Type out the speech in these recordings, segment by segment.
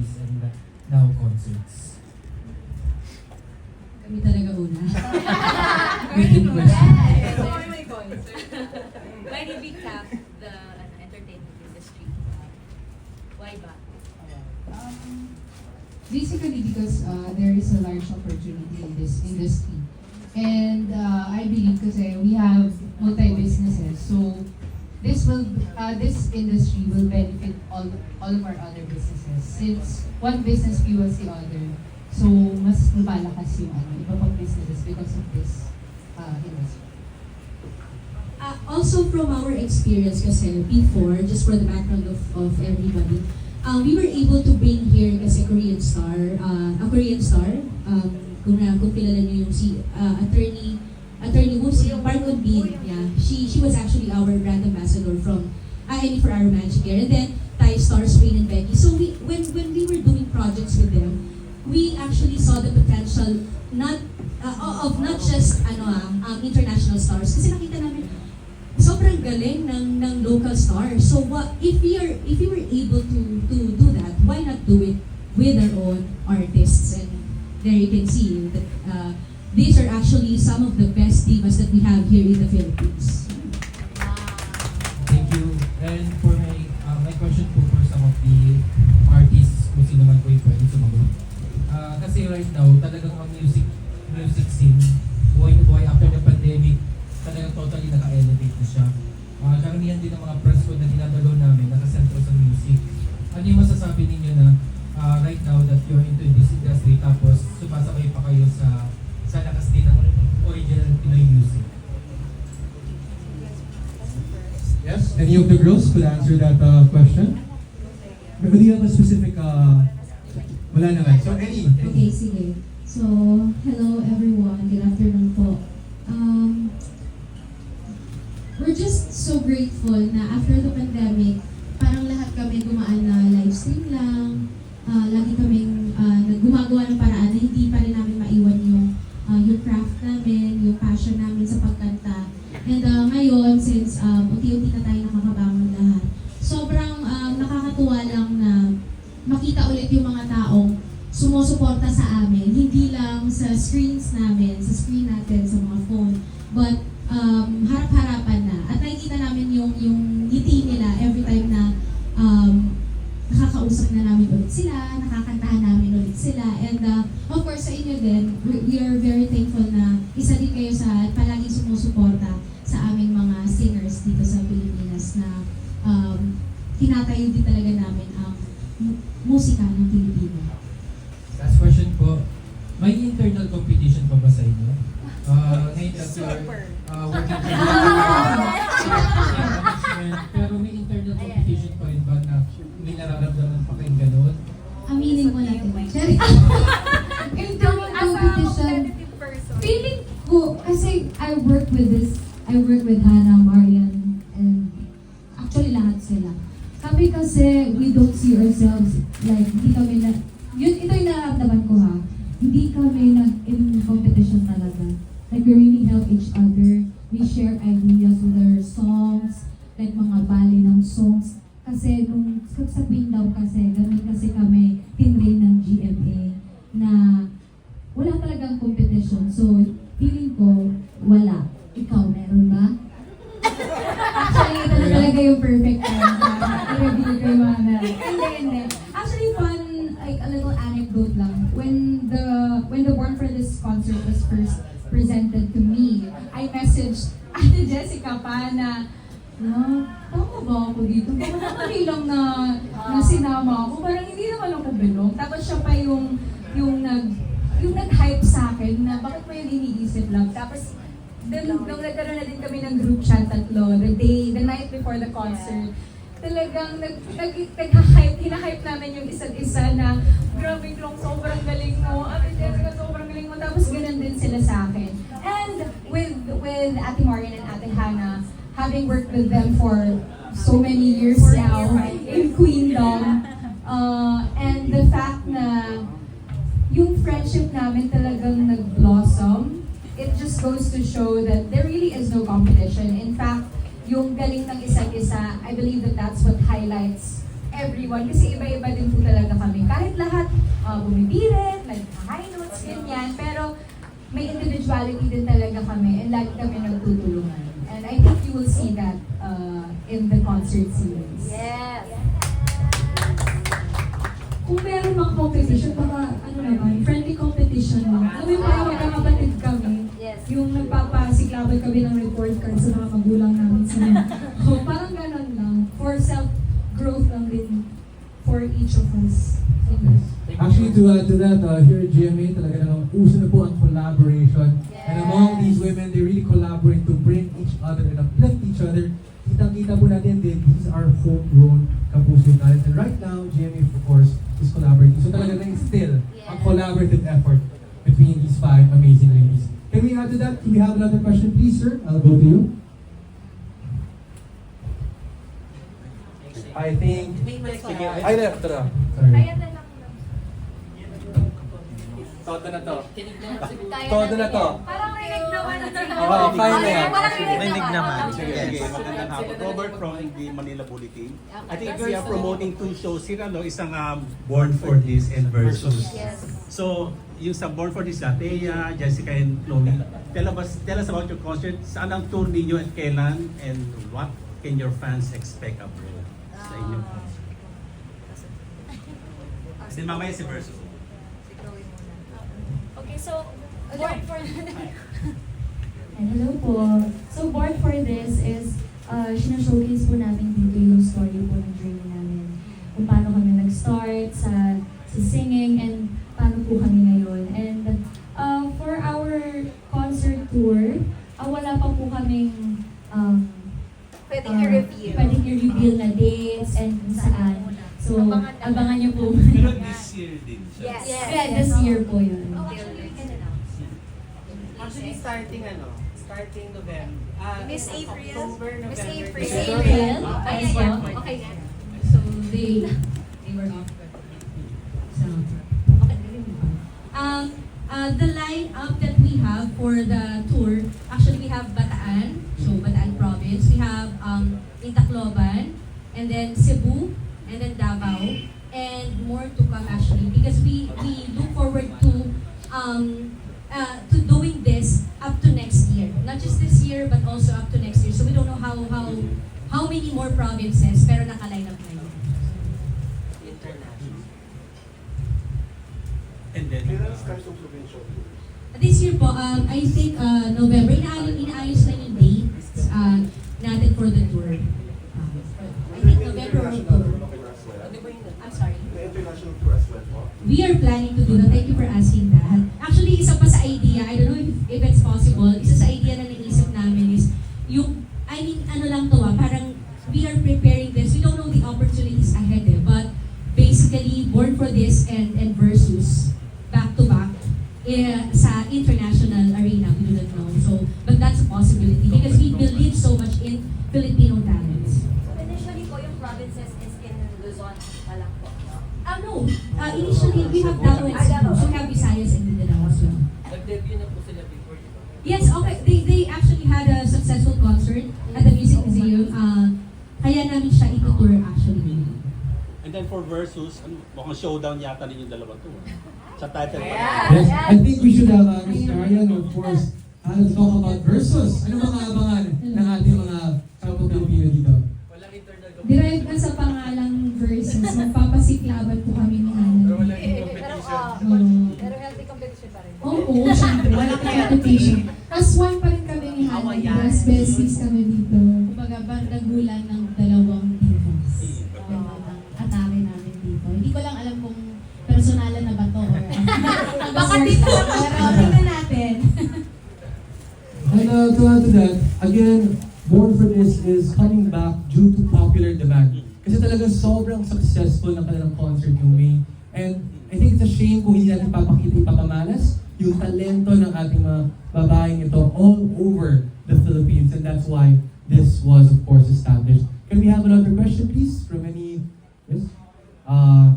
movies and now concerts? Kami talaga una. Within question. Why did we tap the entertainment industry? Why ba? Basically because there is a large opportunity in this industry. And I believe kasi we have multi-businesses. So this industry will benefit all of our other businesses. Since one business fuels the other. So mas lumalakas yung iba pang businesses because of this industry. Also from our experience kasi before, just for the background of everybody, we were able to bring here kasi a Korean star, kung kilala niyo yung si attorney Woo Si Park Eun Bin, yeah, she was actually our brand ambassador from for our Magic Year, and then Thai stars Rain and Becky. So when we were doing projects with them, we actually saw the potential of not just international stars, kasi nakita namin sobrang galing ng local stars. So if we were able to do that, why not do it with our own artists? And there you can see that these are actually some of the best divas that we have here in the Philippines. Thank you. And for my question po for some of the artists, kung sino man po yung pwede sumagot. Kasi right now, talagang ang music scene, buhay after the pandemic, talagang totally naka-elevate na siya. Karamihan din ng mga press ko na dinadalo namin, nakasentro sa music. Ano yung masasabi ninyo na right now that you're into this industry, tapos sumasabay pa kayo sa lakas din ng original Pinoy music? Yes, any of the girls could answer that question? But do you have a specific, wala naman. So any. Okay, sige. So, hello everyone. Good afternoon po. We're just so grateful na after the pandemic, parang lahat kami gumaan na live stream lang. Lagi kaming gumagawa ng paraan na hindi pa rin namin maiwan yung craft namin, yung passion namin sa pagkanta. And ngayon, since unti-unti na tayo nakakabangon lahat, sobrang nakakatuwa lang na makita ulit yung mga taong sumusuporta sa amin, hindi lang sa screens namin, sa screen natin, sa mga phone, but harap-harapan na. At nakikita namin yung ngiti nila every time na nakakausap na namin ulit sila, nakakantahan namin ulit sila. And of course, sa inyo din, we are very thankful na isa din kayo sa palaging sumusuporta sa aming mga singers dito sa Pilipinas na tinatayo din talaga namin ang musika ng Pilipino. Last question po, may internal competition pa ba sa inyo? Ngayon that you're working pero may internal competition pa rin ba na may nararamdaman pa kayong gano'n? Aminin mo natin. Internal competition. Feeling ko, kasi I work with Hannah, Marian, and actually lahat sila. Kami kasi, we don't see ourselves like, hindi kami ito yung nararamdaman ko ha, hindi kami in competition talaga. Like, we really help each other. We share ideas with our songs, like mga bali ng songs. Kasi nung sa Queen daw kasi, ganun kasi kami tinrain ng GMA na wala talagang competition. So, feeling ko, wala. Ikaw, meron ba? Actually, ito na talaga yung perfect time. I-reveal ko yung mga meron. Hindi. Actually, fun, like a little anecdote lang. When the Born for This concert was first presented to me, I messaged Ate Jessica pa na, tama ba ako dito? Bakit ako lang na sinama ako? Parang hindi naman ako belong. Tapos siya pa yung nag-hype sa akin na bakit mo yun iniisip lang. Tapos nung nagkaroon na din kami ng group chat tatlo, the night before the concert, talagang hinahype namin yung isa't isa na grabe Klong, sobrang galing mo, Ate Jessica, sobrang galing mo, tapos ganun din sila sa akin. And with Ate Marian and Ate Hannah, having worked with them for so many years now in Queendom, and the fact na yung friendship namin talagang nag-blossom, it just goes to show that there really is no competition. In fact, yung galing ng isa't isa, I believe that that's what highlights everyone. Kasi iba-iba din po talaga kami. Kahit lahat bumibirit, like high notes, ganyan. Pero may individuality din talaga kami and lagi kami nagtutulungan. And I think you will see that in the concert series. Yes. Kung meron mga competition, baka ano naman, friendly competition lang. Alam mo yung parang magkakapatid kami. Yes. Yung nagpapasiklaban kami ng report card sa mga magulang namin sa so, parang ganon lang. For self-growth lang din for each of us. Actually, to add to that, here at GMA, talaga namang uso na po ang collaboration. And among these women, they really collaborate to bring each other and uplift each other. Kitang-kita po natin din, these are homegrown Kapuso talents. And right now, GMA, of course, is collaborating. So talaga na-instill ang collaborative effort between these 5 amazing ladies. Can we add to that? Can we have another question, please, sir? I'll go to you. I think... Ay, left. Sorry. Kaya na lang. Todo na to. Kaya Todo na to. Parang rinig naman. Oo, kaya na yan. Parang Rinig naman. Sige, sige. Magandang hapon. Robert from the Manila Bulletin. I think we are promoting 2 shows here, ano? Isang Born for This and Versus. Yes. So, yung sa Born for This, Thea, Jessica, and Chloe, tell us about your concert. Saan ang tour ninyo at kailan? And what can your fans expect abroad sa inyong concert? Then mamaya si Versus. Okay, so, Born for Hello po. So, Born for This is, sinashowcase po namin dito yung story po ng journey namin. Kung paano kami nag-start sa singing and paano po kami ngayon. And for our concert tour, wala pa po kaming pwedeng i-review. pwedeng i-reveal na dates and kung saan. So, abangan niyo po. Pero this year din siya. Yes. Yeah, this year po yun. Oh, actually, we can announce. Actually, starting November. Miss April. October, November. Miss April. Miss April. Ay, Yes, yeah. po. Okay. So, they were off. So, the lineup that we have for the tour, actually we have Bataan, so Bataan province. We have Tacloban, and then Cebu, and then Davao, and more to come actually because we look forward to doing this up to next year. Not just this year, but also up to next year. So we don't know how many more provinces, pero naka-line up na yun. International. And then, This year po, I think November, inaayos lang yung dates natin for the tour. I think November or October. I'm sorry. We are planning to do that. Thank you for asking that. Actually, isa pa sa idea, I don't know if it's possible, isa sa idea na naisip namin is, ano lang to parang we are preparing this. We don't know the opportunities ahead but basically, Born for This and Versus, back to back, sa international arena, we do not know. So, but that's a possibility because we believe so much in Filipino talents. So, initially po, yung provinces is in Luzon pa lang po. No. Initially, we have Davao and Cebu. So, we have Visayas and Mindanao as well. Nag-debut na po sila before, di ba? Yes, okay. They actually had a successful concert at the Music Museum. Kaya namin siya itutour actually. and then for Versus, mukhang showdown yata ninyo dalawa to. Sa title pa. Yes, I think we should have Ms. Marian, of course, talk about Versus. Ano mga abangan ng ating mga kapwa Pilipino dito? Walang internal Derived na sa pangalang Versus, magpapasiklaban po kami ni Hana. Pero walang Pero, competition. pero healthy competition pa rin. Oo, syempre. Walang competition. As one pa rin kami ni Hana. Best besties kami dito. Kumbaga, bardagulan ng dalawang divas. Atake namin dito. Hindi ko lang alam kung personalan na ba to or Baka dito lang. pero tingnan natin. And to add to that, again, Born for This is coming back due to popular demand. Kasi talagang sobrang successful ng kanilang concert yung May. And I think it's a shame kung hindi natin papakita ipapamalas yung talento ng ating mga babaeng ito all over the Philippines. And that's why this was, of course, established. Can we have another question, please? From any... Yes? I'm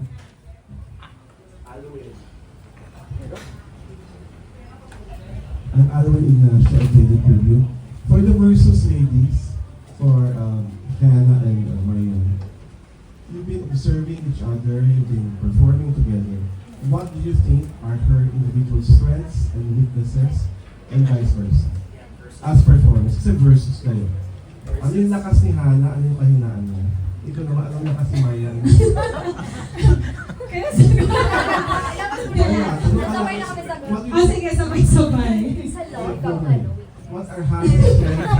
Alwin Ignacio, updated preview. For the Versus ladies, for Hannah and Marian, you've been observing each other, you've been performing together. what do you think are her individual strengths and weaknesses and vice versa? As performance, kasi versus kayo. Ano yung lakas ni Hana, ano yung kahinaan niya? Ikaw naman, ano yung lakas ni Marian? Kaya siguro. Sabay na kami sagot. Sige, sabay-sabay. Sa loob ka, ano, What are Hana's strengths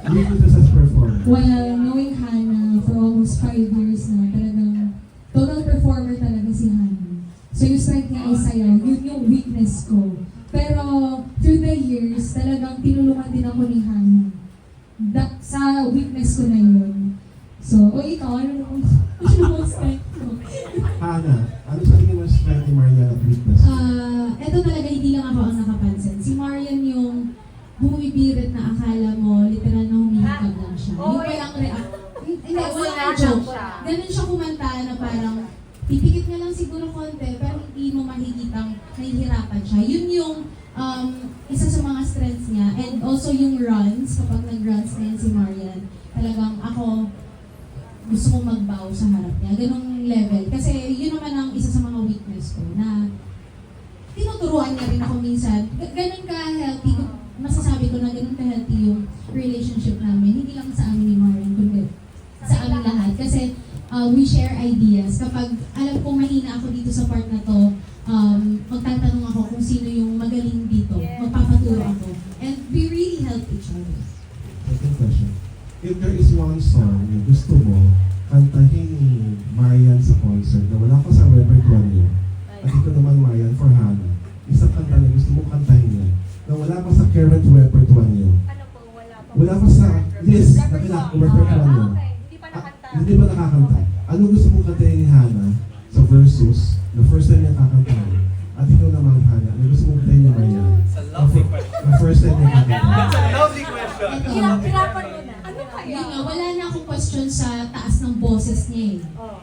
and weaknesses as performer? Well, knowing Hannah for almost 5 years na, talagang total performer talaga si Hannah. So yung strength niya ay sayaw, yun yung weakness ko. Pero through the years, talagang tinulungan din ako ni Hannah. Sa weakness ko na yun. So, ikaw, ano yung strength ko? Hana, ano sa tingin mo strength ni Marian at weakness? Ito talaga hindi lang ako ang nakapansin. Si Marian yung bumibirit na akala mo, literal na humihikab lang siya. Yung walang react. Hindi, walang joke. Ganun siya kumanta na parang pipikit niya lang siguro konti, pero hindi mo makikitang nahihirapan siya. Yun yung isa sa mga strengths niya. And also yung runs, kapag nag-runs na yan si Marian, talagang ako gusto kong magbow sa harap niya. Ganong level. Kasi yun naman ang isa sa mga weakness ko na tinuturuan niya rin ako minsan. Ganun ka-healthy. Masasabi ko na ganun ka-healthy yung relationship namin. Hindi lang sa amin ni Marian, kundi sa amin lahat. Kasi we share ideas. Kapag alam kong mahina ako dito sa part na to, magtatanong ako kung sino yung magaling dito. Magpapaturo ako. And we really help each other. Second question. If there is one song na gusto mo kantahin ni Marian sa concert na wala pa sa repertoire niyo, at ito naman Marian for Hana, isang kanta na gusto mo kantahin niya na wala pa sa current repertoire niyo, Ano po, wala pa. wala pa sa list na repertoire niyo, Okay, hindi pa nakanta. hindi pa nakakanta. Ano gusto mong kantahin ni Hana sa versus na first time niya kakantahin? At ikaw naman Hana, ano gusto mong kantahin ni Marian? It's a lovely question. Na first time niya kakantahin? That's a lovely question. Hirapan mo na. Ano Yun nga, wala na akong question sa taas ng boses niya eh. Oh.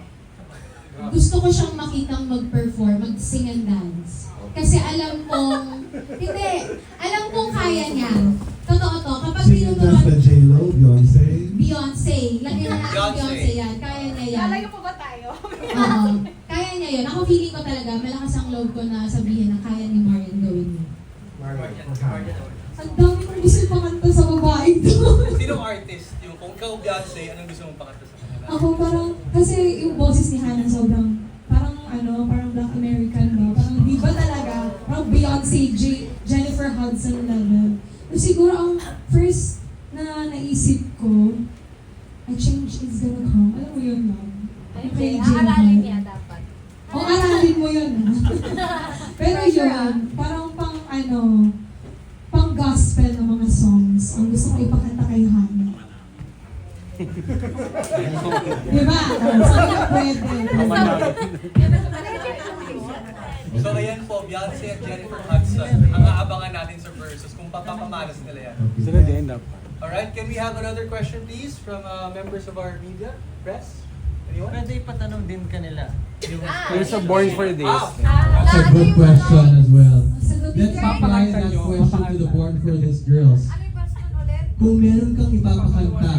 Gusto ko siyang makitang mag-perform, mag-sing and dance. Kasi alam kong, hindi, alam kong kaya niya. Totoo to, kapag Sing and dance tinuturuan, na J-Lo, Beyonce. Beyonce, lagyan na natin Beyonce. Beyonce yan, kaya niya yan. Lalayo pa ba tayo? Oo, kaya niya yun. Ako feeling ko talaga, malakas ang loob ko na sabihin na kaya ni Marian gawin yun. Marian for Hana. Ang dami kong gusto pakanta sa babae to. Sinong artist? Yung kung ikaw Beyonce, anong gusto mong pakanta sa kanila? Ako parang, kasi yung boses ni Hannah sobrang, parang Black American ba? Parang di ba talaga? Parang Beyonce, Jennifer Hudson level. So, siguro ang first na naisip ko, a change is gonna come. Alam mo yun, ma'am? Okay, Kay aaralin J-Hope. niya dapat. O, aralin mo yun. Pero yun, parang pang gospel na mga songs ang gusto ko ipakanta kay Hannah. Diba? Sabi niya pwede. So ayan po, Beyonce at Jennifer Hudson. Ang aabangan natin sa versus kung papapamalas nila yan. Alright, can we have another question please from members of our media, press? Anyone? Pwede ipatanong din kanila. Yung sa Born for This. That's a good question as well. Sagutin Let's ka. apply that question to the Born for This girls. Ano yung question ulit? Kung meron kang ipapakanta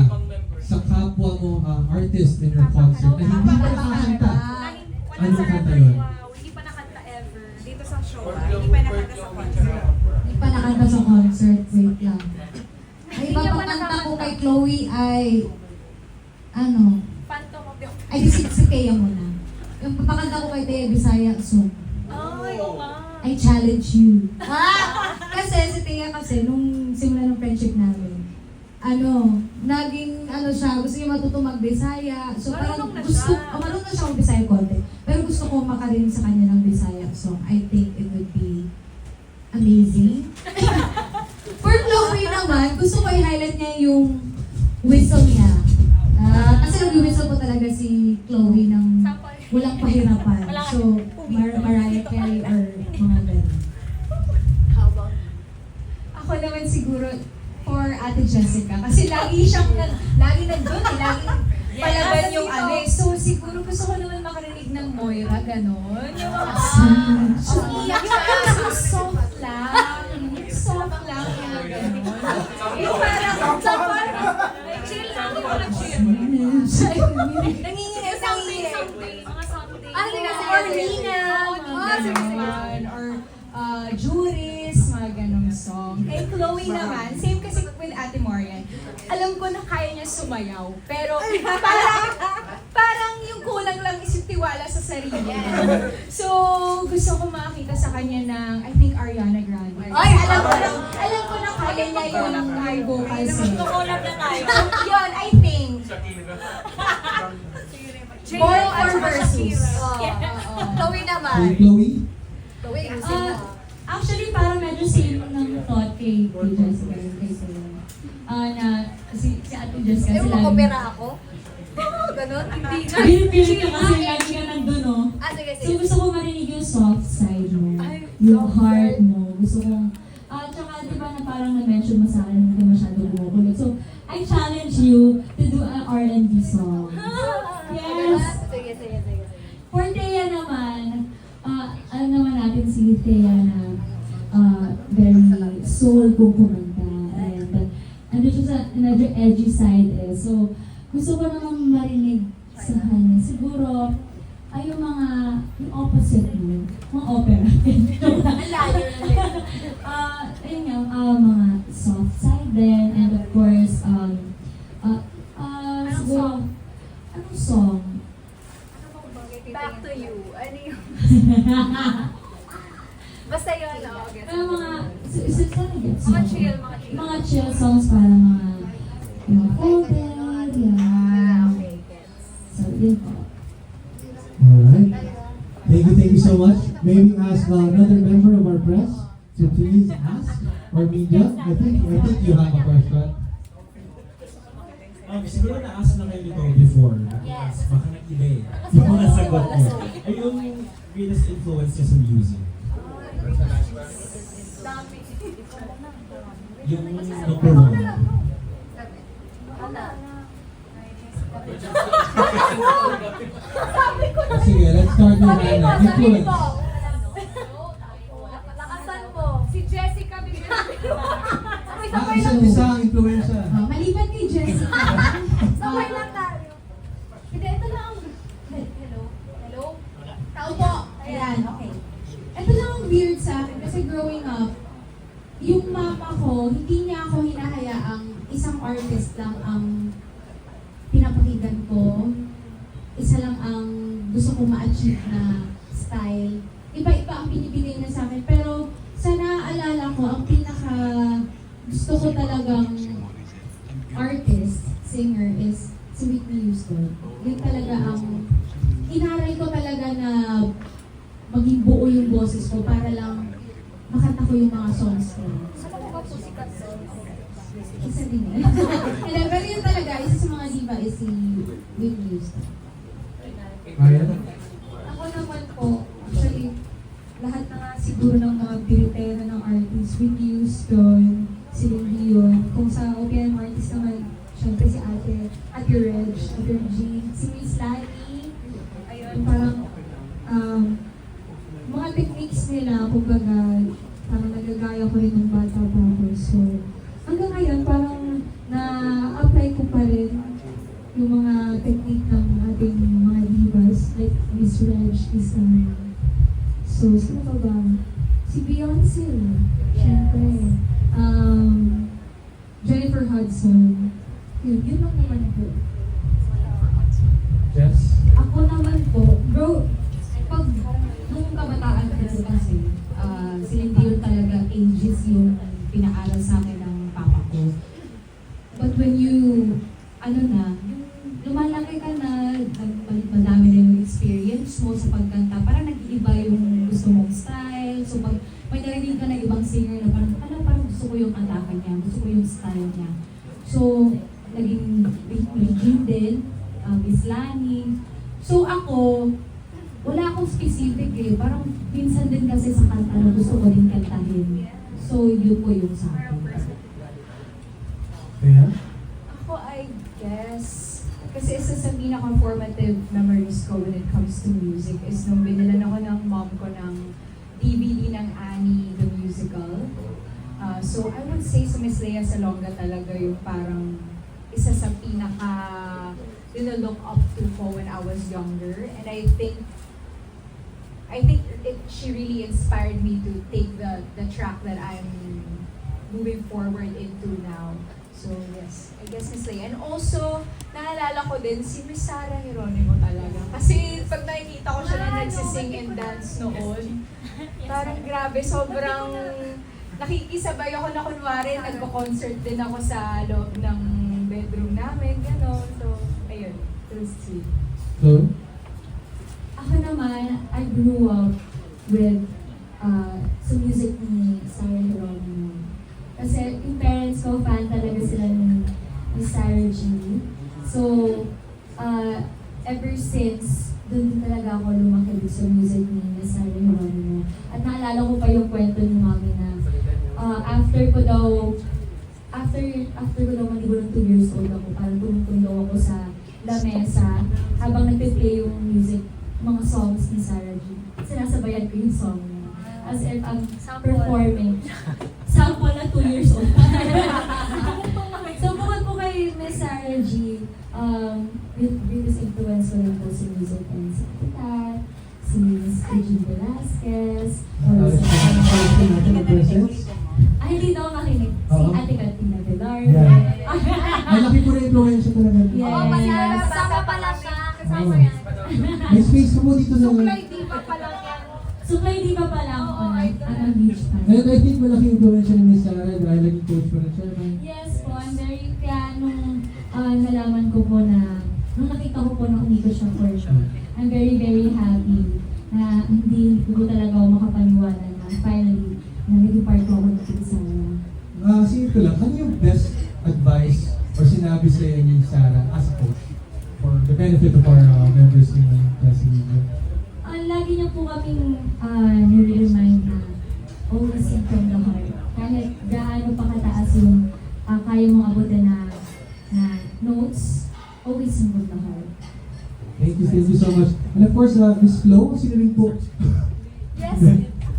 sa kapwa mo artist in your concert na hindi pa nakakanta, Wala anong sa kanta yun? wow, hindi pa nakanta ever. Dito sa show, hindi pa nakanta sa concert. Hindi pa nakanta sa concert. Wait lang. Ay, Hindi niya pa papakanta ko nakakanta. kay Chloe ay, Phantom of the Opera. ay si Thea muna. Yung papakanta ko kay Thea Bisaya song. Ay, oo nga. I challenge you. Kasi si Thea kasi, nung simula ng friendship namin, naging siya, gusto niya matuto mag-Bisaya. So parang Marunong na gusto, siya. marunong na siya mag-Bisaya konti. Pero gusto ko makarinig sa kanya ng Bisaya song. I think it would be amazing. For Chloe naman, gusto ko i-highlight niya yung whistle niya. Kasi nag-whistle po talaga si Chloe ng walang pahirapan. So, Mariah Carey or mga ganun. How about you? Ako naman siguro for Ate Jessica. Kasi lagi siyang, lagi nandun eh. Lagi palaban yung So, siguro gusto ko naman makarinig ng Moira, ganon. Yung mga, yung soft lang. Yung soft lang, yung ganon. Yung parang, Chill lang, wala chill. nanginginig, Something. Mga something. Ano din kasi, or Lina. ganon, or juries, mga ganong song. Kay Chloe naman, same kasi with Ate Marian, alam ko na kaya niya sumayaw, pero parang yung kulang lang is yung tiwala sa sarili. So, gusto ko makakita sa kanya ng, I think, Ariana Grande. Ay, alam ko na kaya niya yung high vocals. Kukulab na tayo. Yun, I think. More or versus. Chloe naman. Kay Chloe? Chloe, Actually, parang medyo same ng thought kay Jessica and kay Taylor. Na si Ate Jessica Ewan sila. ko, pera ako. Oo, ganun. Hindi na. Pilit ka kasi lagi ka nandun, no? Sige, So sige. gusto ko marinig yung soft side mo. Ay, Yung soft heart side. mo. Gusto ko, tsaka di ba na parang na-mention mo sa akin, hindi ka masyado bumukulit. So, I challenge you to do an R&B song. Yes. Sige, sige, sige. For Thea naman, alam naman natin si Thea na very soul kung kumanta. And there's just another edgy side eh. So, gusto ko naman marinig sa kanya. Siguro, ay yung mga, yung opposite mo, mga opera. Layo na. Ayun nga, mga soft side din. And of course, siguro, anong song? Back to you. Ano yung... Basta yun, oo. Pero mga, sana gets Mga mo. chill, mga chill. Mga chill songs para mga, folded, yan. Okay, gets. So, yun po. Alright. Thank you so much. May we ask another member of our press to please ask or media? I think you have a question. Siguro na-ask na kayo nito before. Yes. Baka nag-iba eh. Yung mga sagot ko. Ay yung greatest influence niya sa music. Dami. Yung number one. Sige, let's start with Hannah. Influence. Lakasan mo. Si Jessica bigyan. Isa ang influensya. Maliban kay Jessica. Sabay lang tayo. Hindi, ito lang. Hello? Hello? Tao po. Ayan, okay. Ito lang ang weird sa akin kasi growing up, yung mama ko, hindi niya ako hinahayaang isang artist lang ang pinapakinggan ko. Isa lang ang gusto kong ma-achieve na style. Iba-iba ang binibigay niya sa akin. Pero sa naaalala ko, ang pinaka gusto ko talagang artist, singer is si Whitney Houston. Yun talaga ang inaral ko talaga na maging buo yung boses ko para lang makanta ko yung mga songs ko. Saan mo ba po sikat sa Isa din eh. Pero yun talaga, isa sa mga diva is si Whitney Houston. Marian? Ako naman po, actually, lahat na nga siguro ng mga biritera ng artist, Whitney Houston, Celine Dion, kung sa OPM artist naman, syempre si Ate Reg, Ate Regine, si Miss Lani, yung parang, mga techniques nila, kumbaga, parang nagagaya ko rin ng bata pa ako. So, hanggang ngayon, parang na-apply ko pa rin yung mga technique ng ating mga divas, like Miss Reg, Miss Lani. So, sino pa ba? Si Beyonce, syempre. Jennifer Hudson. Yun lang naman po. Jess? Ako naman po, bro, pag nung kabataan ko kasi, Celine Dion talaga ages yung pinaaral sa akin ng papa ko. But when you, yung lumalaki ka na, madami na yung experience mo sa pagkanta, parang nag-iiba yung gusto mong style. So pag may narinig ka ng ibang singer na parang gusto ko yung kantakan niya, gusto ko yung style niya. So, naging Regine din, Miss Lani. So ako, wala akong specific eh. Parang minsan din kasi sa kanta na gusto ko din kantahin. So, yun po yung sa akin. Thea? Ako, I guess, kasi isa sa pinaka-formative memories ko when it comes to music is nung binilan ako ng mom ko ng DVD ng Annie the Musical. So I would say si Miss Lea Salonga talaga yung parang isa sa look up to ko when I was younger. And I think she really inspired me to take the track that I'm moving forward into now. So yes, I guess Miss Leia. And also, naalala ko din si Miss Sarah Geronimo talaga. Kasi pag nakikita ko siya na nagsising and dance noon, parang grabe, sobrang nakikisabay ako na kunwari, nagko-concert din ako sa loob ng bedroom namin, gano'n. So, ayun, it was sweet. So, Ako naman, I grew up with sa music ni Sarah Geronimo. Kasi yung parents ko, fan talaga sila ni Sarah G. So, ever since, doon din talaga ako lumaki sa music ni Sarah Geronimo. At naalala ko pa yung kwento ni Mami na after ko daw magiging 2 years old ako, parang tumutong daw ako sa lamesa habang nagpe-play yung music, mga songs ni Sarah G. Sinasabayan ko yung song niya. As if I'm performing. Sample na 2 years old. So, bukod po kay Miss Sarah G, biggest influence ko rin po si music and si Tita, si Miss Eugene Velasquez, or hindi daw makinig. Si Ate Katina Velarde. Ay, laki po rin influensya talaga. Yes. Kasama pala siya. Kasama yan. May space ko po dito na. Suklay, di ba pala yan? Suklay di ba pala ako ang beach fan? And I think malaki influensya ni Miss Sarah dahil naging coach pa rin siya. Yes po, I'm very, kaya nung nalaman ko po na, nung nakita ko po na umikot siya for sure, I'm very, very happy na hindi ko talaga ako makapaniwala na finally, na naging part ko ako ng Sarah. Sige ko lang, ano yung best advice or sinabi sa inyo ni Sarah as a coach for the benefit of our members in the class media? Lagi niya po kaming nire-remind na always sing from the heart. Kahit gaano pa kataas yung kaya mong abutin na notes, always sing from the heart. Thank you so much. And of course, Miss Flo, sino rin po? Yes,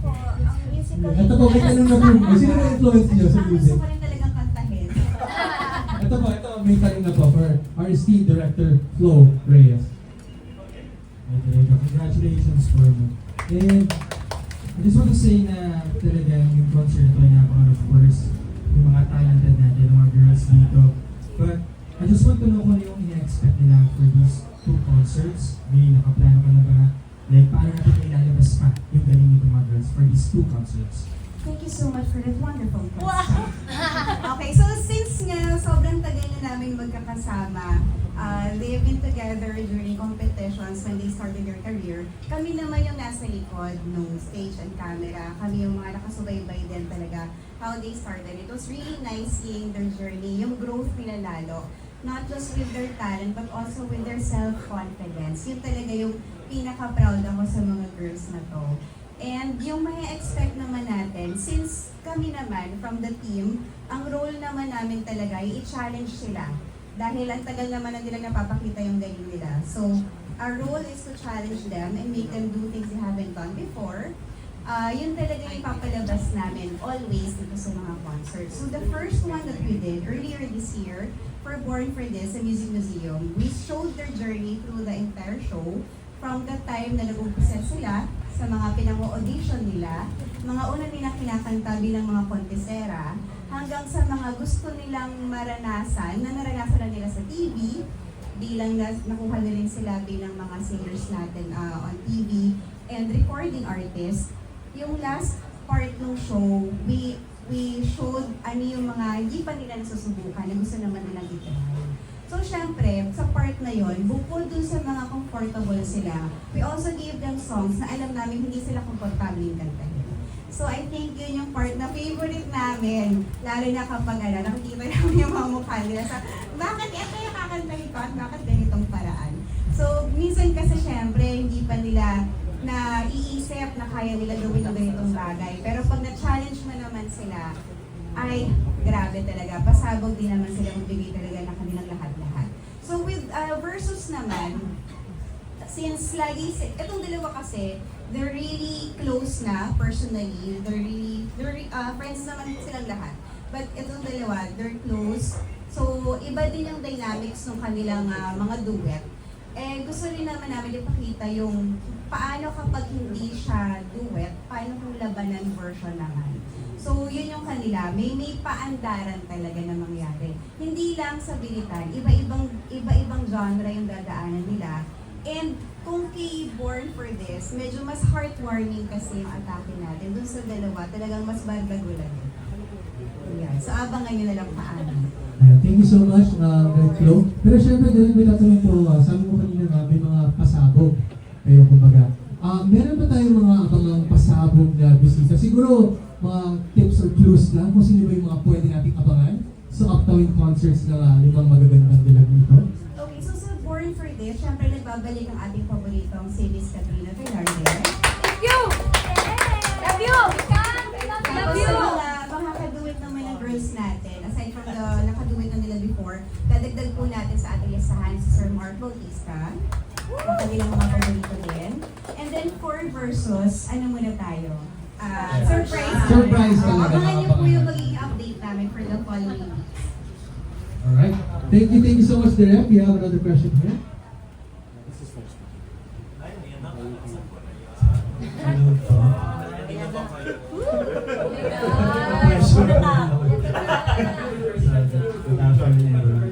po. Ang musical. Ito po, may tanong na po. Sino na influence niyo sa music? Gusto ko rin talagang kantahin. Ito may tanong na po for our esteemed director, Flo Reyes. Congratulations for me. And I just want to say na talaga yung concert ko na of course, yung mga talented natin, yung mga girls dito. But I just want to know kung ano yung ina-expect nila for these 2 concerts. May nakaplano ka na ba? Like, paano natin ilalabas pa yung galing nito mga girls for these 2 concerts? Thank you so much for that wonderful question. Okay, so since nga sobrang tagal na namin magkakasama, they have been together during competitions when they started their career. Kami naman yung nasa likod ng stage and camera. Kami yung mga nakasubaybay din talaga how they started. It was really nice seeing their journey, yung growth nila lalo. Not just with their talent, but also with their self-confidence. Yun talaga yung pinaka-proud ako sa mga girls na to. And yung may expect naman natin, since kami naman from the team, ang role naman namin talaga ay i-challenge sila. Dahil ang tagal naman na nila napapakita yung galing nila. So, our role is to challenge them and make them do things they haven't done before. Yun talaga yung papalabas namin always dito sa mga concerts. So, the first one that we did earlier this year for Born for This, sa Music Museum, we showed their journey through the entire show from the time na nag-umpisa sila sa mga pinang-audition nila, mga una nilang kinakanta bilang mga kontesera, hanggang sa mga gusto nilang maranasan, na naranasan na nila sa TV, bilang nakuha na rin sila bilang mga singers natin on TV, and recording artists. Yung last part ng show, we showed ano yung mga hindi pa nila nasusubukan, na gusto naman nilang i-try. So, syempre, sa part na yon, bukod dun sa mga comfortable sila, we also gave them songs na alam namin hindi sila komportable yung kantahin. So, I think yun yung part na favorite namin, lalo na kapag nakikita namin yung mga mukha nila sa, bakit ito yung kakantahin ko at bakit ganitong paraan? So, minsan kasi syempre, hindi pa nila naiisip na kaya nila gawin ang ganitong bagay. Pero pag na-challenge mo naman sila, ay grabe talaga. Pasabog din naman sila magbigay talaga ng kanilang lahat-lahat. So with Versus naman, since lagi, itong dalawa kasi, they're really close na personally. They're friends naman silang lahat. But itong dalawa, they're close. So iba din yung dynamics ng kanilang mga duet. Eh gusto rin naman namin ipakita yung paano kapag hindi siya duet labanan version naman. So, yun yung kanila. May paandaran talaga na mangyari. Hindi lang sa bilitan, iba-ibang genre yung dadaanan nila. And kung kay Born for This, medyo mas heartwarming kasi yung atake natin. Dun sa dalawa, talagang mas barbagulan. Yeah. So, abangan nyo na lang paano. Thank you so much, Flo. Pero syempre, din may tatanong po, sabi mo kanina nga, may mga pasabog kayo, kumbaga. Meron ba tayong mga abangang pasabog na bisita? Siguro, mga tips or clues lang kung sino ba yung mga pwede nating abangan sa upcoming concerts na limang magagandang dilag dito. Okay, so sa Born for This, syempre nagbabalik ang ating paboritong si Miss Katrina Velarde. Thank you! Love you! Love Tapos you! sa mga kaduwit naman ng girls natin, aside from the nakaduwit na nila before, dadagdag po natin sa ating listahan si Sir Mark Bautista, ang kanilang mga paborito din. And then for versus, ano muna tayo? Surprise! Surprise talaga, Abangan niyo po abangan. yung magiging update namin for the following weeks. Alright. Thank you so much, Direk. We have another question here.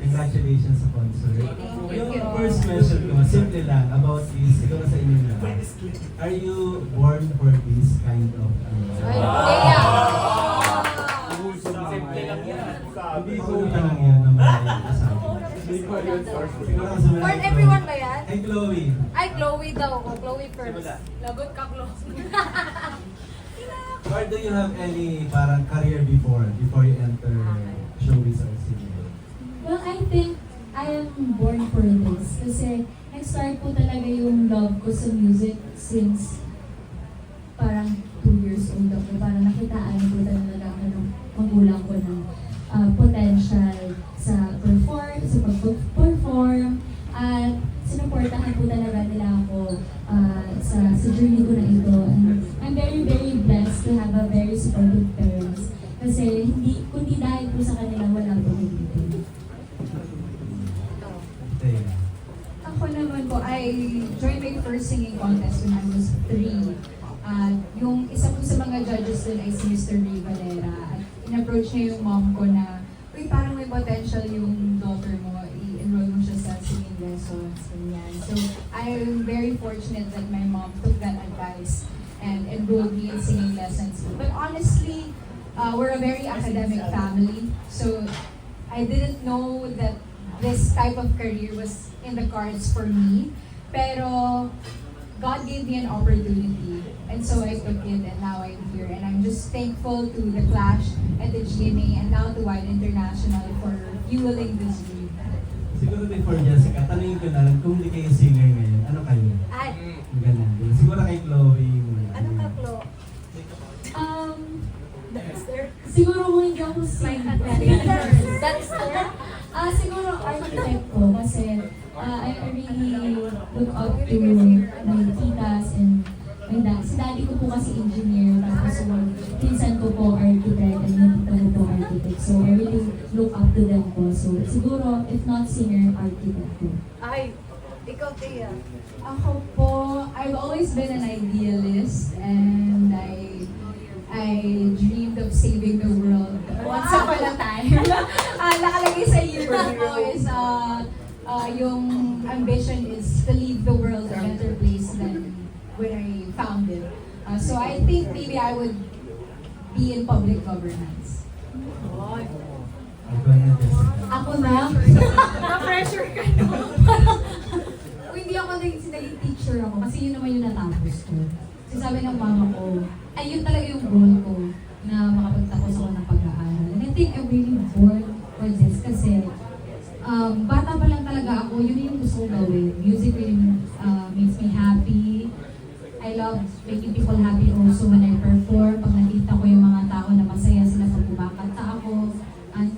Congratulations sa concert. Yung first question ko, simple lang, about this, siguro sa inyo lang. Are you born for this kind of... Hindi ko lang yan naman yung kasama. For everyone ba yan? Hey, Chloe. Ay, Chloe daw. Chloe first. Lagot ka, Chloe. Or do you have any parang career before you enter showbiz or singing? Well, I think I am born for this. Kasi nag-start po talaga yung love ko sa music since parang 2 years old ako. Parang nakitaan ko talaga ako ng magulang ko ng potential sa pag-perform. At sinuportahan po talaga nila ako sa journey ko na ito. And I'm very, very blessed to have a very supportive parents. Kasi kundi dahil po sa kanila, wala po dito. Ako naman po, I joined my first singing contest when I was 3. Yung isa po sa mga judges dun ay si Mr. Ray Valera. At in-approach niya yung mom ko na, uy, parang may potential yung daughter mo, i-enroll mo siya sa singing lessons, ganyan. So, I'm very fortunate that my mom took that advice and enrolled me in singing lessons. But honestly, we're a very academic family, so I didn't know that this type of career was in the cards for me. Pero God gave me an opportunity, and so I took it, and now I'm here. And I'm just thankful to The Clash and the GMA and now to Wide International for fueling this dream. Siguro before Jessica, tanungin ko na lang kung hindi kayo singer ngayon, ano kayo? Ay, Ganun. Siguro kay Chloe. ano ka, Chlo? Siguro kung hindi ako singer. Dancer? Siguro architect po kasi I really look up to my titas and my dad. Si daddy ko po kasi engineer, tapos yung pinsan ko po architect and yung tita ko po architect. So I really look up to them po. So siguro, if not singer, architect po. Ay, ikaw, Tia. Ako po, I've always been an idealist and I dreamed of saving the world once upon a time. Nakalagay sa yearbook ko is yung ambition is to leave the world a better place than when I found it. So I think maybe I would be in public governance. Ako na? Na-pressure ka, no? Kung hindi ako naging teacher ako, kasi yun naman yung natapos ko. Kasi sabi ng mama ko, ay yun talaga yung goal ko na makapagtapos ako ng pag-aaral. And I think I'm really born for this kasi bata pa lang talaga ako, yun yung gusto kong gawin. Music really makes me happy. I love making people happy also when I perform. Pag nakita ko yung mga tao na masaya sila pag kumakanta ako,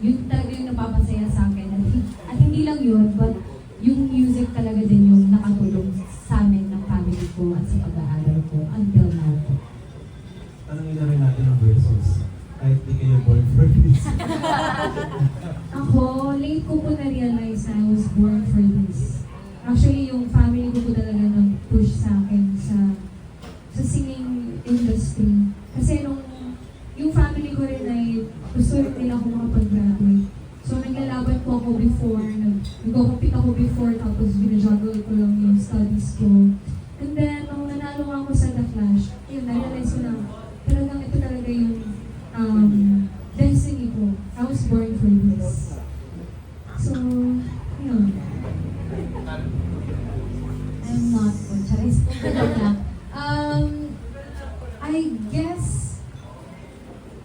yun talaga yung napapasaya sa akin. At hindi lang yun, but yung music talaga din yung nakatulong sa amin ng family ko at sa pag-aaral ko until now po. Tanungin na rin natin ang verses. Kahit di kayo born for this. Ako, late ko po na-realize na I was born for this. Actually, yung family ko po talaga nag-push sa akin sa singing industry. Kasi yung family ko rin ay gusto rin nila ako makapag-graduate. So naglalaban po ako before, nag-compete ako before, tapos binajuggle ko lang yung studies ko. And then, nung nanalo ako sa The Clash, yun, na-realize ko na talagang ito talaga yung destiny ko. I was born for this. So, yun. I'm not po, charis. I guess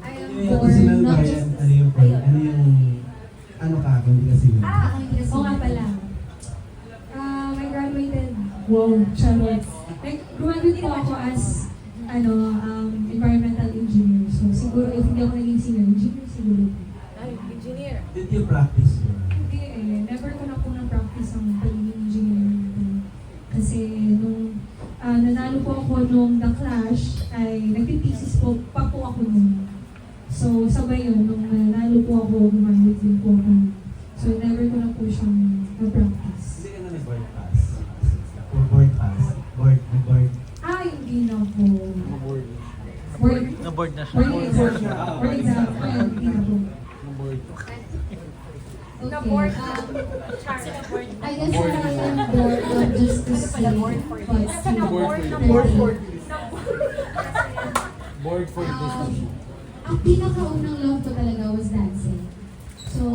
I am born not just... Ano ka, kung hindi ka singer? Oo nga pala. I graduated, wow, charot. Like, graduate po ako as, environmental engineer. So, siguro, if hindi ako naging senior engineer, siguro. Did you practice? Hindi eh. Never ko na po na-practice ang pagiging engineer. Kasi, nung nanalo po ako nung The Clash, ay nagtithesis po, pa po ako nung. So, sabay yun, nung nanalo po ako, gumagamit din po ako. So, never ko na po siyang na-practice. Hindi ka na nag-board pass? Or board pass? Board? Hindi na po. Na-board na siya. Board exam. Hindi na po. Na-board. I guess I am bored of just to say, Board for this. ang pinakaunang love ko talaga was dancing. So,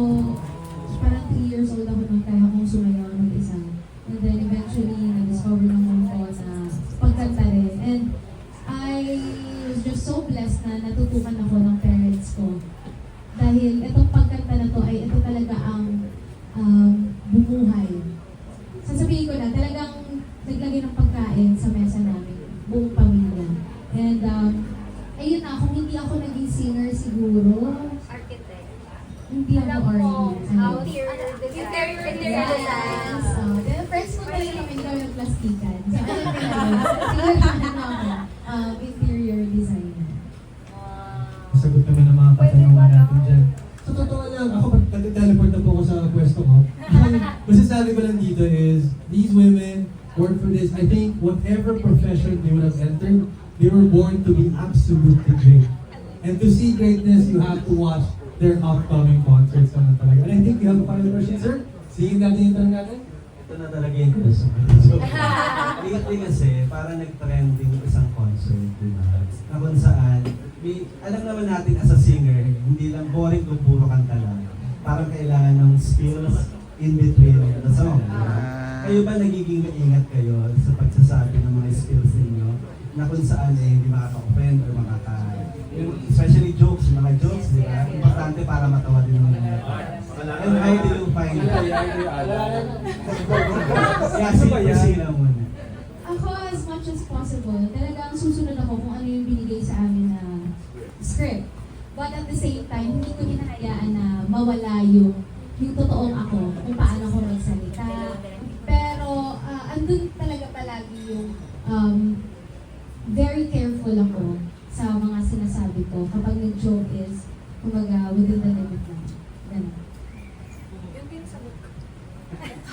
parang 3 years old ako nung kaya kong sumayaw ng isa. And then eventually, na-discover naman ko na pagkanta rin. And I was just so blessed na natutukan ako ng parents ko. Dahil itong pagkanta na to ay ito talaga ang bumuhay. Sasabihin ko na, talagang naglagay ng pagkain sa mesa namin, buong pamilya. And ayun na, kung hindi ako naging singer siguro, Architect. hindi ako Interior design. Then friends ko talaga kami, hindi kami nagplastikan. So, alam ko na yun. Siguro na ako, interior designer. Sagot naman ng mga katanungan natin dyan. Sa totoo lang, ako pag nag-teleport na po ako sa pwesto ko, masasabi ko lang dito is, these women work for this. I think whatever profession they would have entered, they were born to be absolutely great. And to see greatness, you have to watch their upcoming concerts naman talaga. And I think you have a final question, sir. Sige natin yung tanong natin. Ito na talaga yung question. So, lately kasi, parang nag-trending isang concert, di ba? Na kung saan, alam naman natin as a singer, hindi lang boring kung puro kanta lang. Parang kailangan ng skills in between the song. Kayo ba nagiging maingat kayo sa pagsasabi ng mga skills ninyo na kung saan hindi makaka-offend or especially jokes, mga jokes, di ba? Importante para matawa din ng mga and how do you find it? Sila muna. Ako, as much as possible, talagang susunod ako kung ano yung binigay sa amin na script. But at the same time, hindi ko hinahayaan na mawala yung totoong ako, kung paano ako magsalita. Pero, andun talaga palagi yung very careful ako sa mga sinasabi ko. Kapag nag-joke is, kumbaga, within the limit lang. Ganun.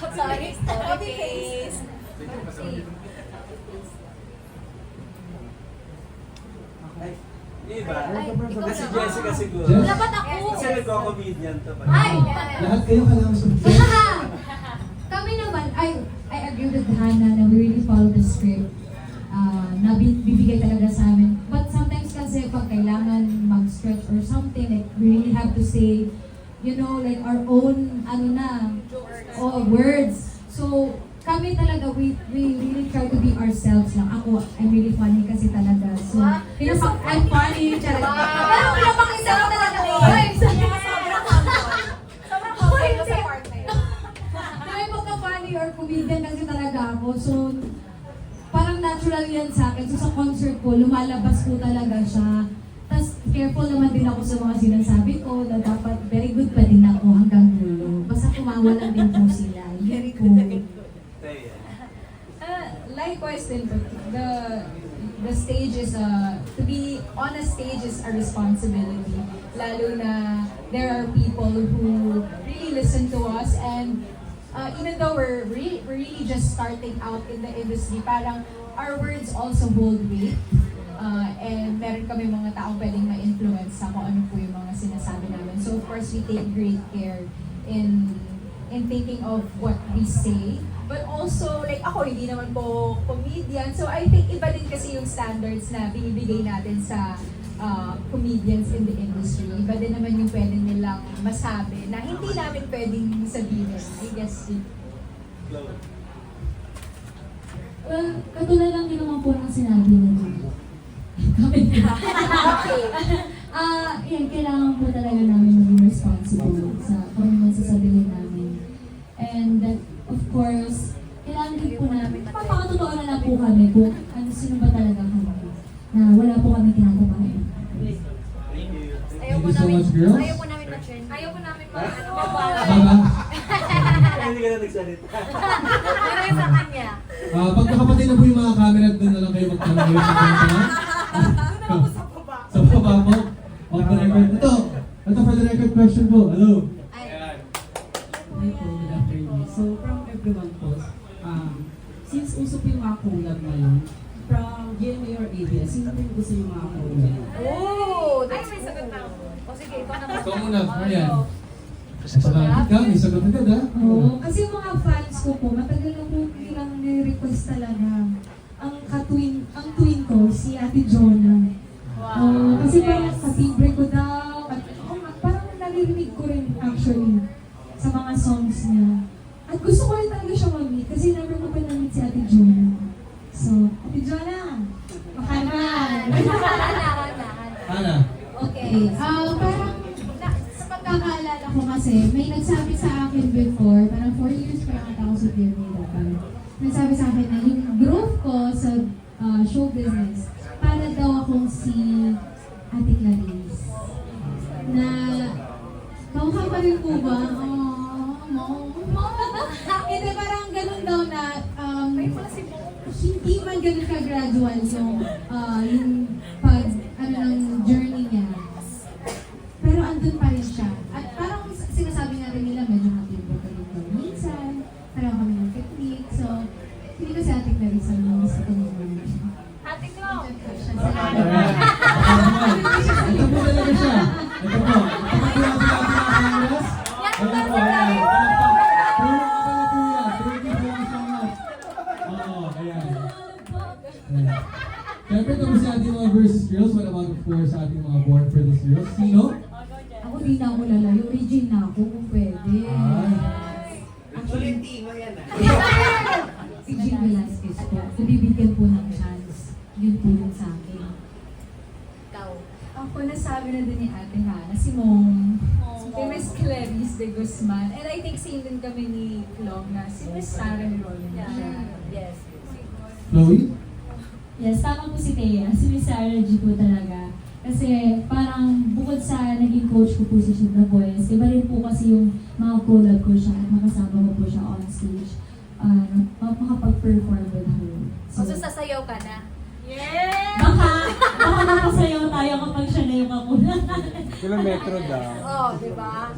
Sorry, copy paste. Diba? Kasi Jessica siguro. Wala ba't ako? Kasi nagko-comedian to pa. Ay! Lahat kayo kailangan sa Kami naman, I agree with Hannah na we really follow the script. Na bibigay talaga sa amin. But sometimes kasi pag kailangan mag-stretch or something, like we really have to say, like our own, words. So, kami talaga, we really try to be ourselves lang. Ako, I'm really funny kasi talaga. So, I'm funny. Pero pinapakita ko talaga. Sobrang humble ko sa part na yun. May pagka-funny or comedian kasi talaga ako. So, parang natural yan sa akin. So, sa concert ko, lumalabas ko talaga siya. Tapos, careful naman din ako sa mga sinasabi ko na dapat very good pa din ako hanggang dulo. Basta kumawa lang din po sila. Very good. Likewise din po, the stage is to be on a stage is a responsibility. Lalo na there are people who really listen to us, and even though we're really just starting out in the industry, parang our words also hold weight. And meron rin kami mga taong pwedeng ma-influence sa kung ano po yung mga sinasabi namin. So of course, we take great care in thinking of what we say. But also, like ako, hindi naman po comedian. So I think iba din kasi yung standards na binibigay natin sa comedians in the industry. Iba din naman yung pwede nilang masabi na hindi namin pwedeng sabihin. I guess yun. Well, katulad lang din naman po ng sinabi nila. Okay. Yan, kailangan po talaga namin maging responsible sa kung ano man sasabihin namin. And of course, kailangan din po namin, papakatotoo na lang po kami kung ano, sino ba talaga kami. Na wala po kami tinatapahin. Thank you so much, girls. Ayaw po namin ma-trend. Ayaw po namin Baba. Hindi ka na nagsalita. Pero yung sa kanya. Pagkakapatid na po yung mga camera, doon na lang kayo magtanong ulit sa kanya. Sa baba po. Off the record. Ito for the record question po. Hello. Ay. Hi po, good afternoon. So from everyone po, since uso po yung mga collab ngayon, from GMA or ABS, sino po yung gusto yung mga collab? Oh! Ay, may sagot na ako. O sige, ikaw naman. Ikaw muna, Marian. Salamat ka, may sagot agad ha? Oo, kasi yung mga fans ko po, matagal na po nilang ni-request talaga. Ang twin ko, si Ate Jonah. Kasi parang katibre ko daw, at parang naririnig ko rin actually sa mga songs niya. At gusto ko rin talaga siya mag-meet kasi never ko pa na-meet si Ate Jonah. So, Ate Jonah, makanan! Ana. Okay, parang sa pagkakaalala ko kasi, may nagsabi sa akin before, parang 4 years pa lang ata ako sa DMA dapat. Nagsabi sa akin na yung growth ko sa show business, para daw akong si Ate Clarice. Na, kamukha pa rin po ba? Hindi, parang ganun daw na, hindi man ganun ka-gradual yung pag, ng journey niya. Pero andun pa rin siya. At parang sinasabi nga rin nila, medyo matibok ka rin daw minsan. Parang kami ng technique. So, hindi ko si Ate Clarissa ang gusto ko naman. Ate Clau! Ito po talaga siya. Ito po. Ito po natin ang cameras. Ito po. Ayan. Siyempre, tapos sa ating mga versus girls, what about of course sa ating mga born for this girls? Sino? Ako di na ako lalayo. Regine na ako kung pwede. Actually, si Jean Velasquez po. So, bibigyan po ng chance. Yun po yun sa akin. Ikaw. Ako, nasabi na din ni Ate Hana, si Mom, si Miss Clarice de Guzman, and I think same din kami ni Long na si Miss Sarah Rolling siya. Yes. Chloe? Yes, tama po si Thea. Si Miss Sarah G po talaga. Kasi parang bukod sa naging coach ko po si The Voice, iba rin po kasi yung mga collab ko siya at makasama ko po siya on stage. Makapag-perform with her. So, sasayaw ka na? Yeah! Baka nakasayaw tayo kapag siya na yung kakulan. Kilometro daw. Oh, di ba?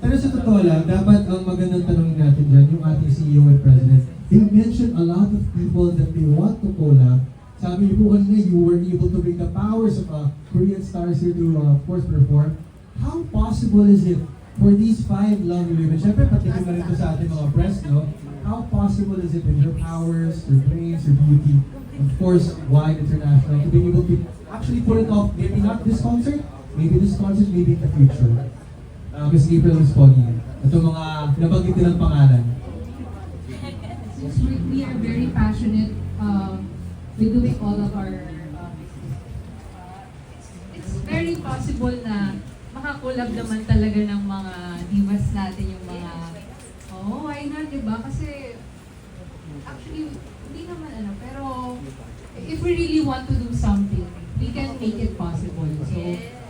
Pero sa totoo lang, dapat ang magandang tanong natin dyan, yung ating CEO and President, they mentioned a lot of people that they want to collab. Sabi niyo po kanina, you were able to bring the powers of Korean stars here to, of course, perform. How possible is it for these 5 lovely women? Siyempre, patikin na rin ito sa ating mga press, no? How possible is it with your powers, your brains, your beauty, of course, wide international, to be able to actually pull it off, maybe not this concert, maybe in the future. Miss April Miss Poggy, ito mga nabanggit nilang pangalan. Since we are very passionate with doing all of our it's very possible na makakulab naman talaga ng mga divas natin yung mga why not, diba? Kasi actually hindi naman pero if we really want to do something, we can make it possible. So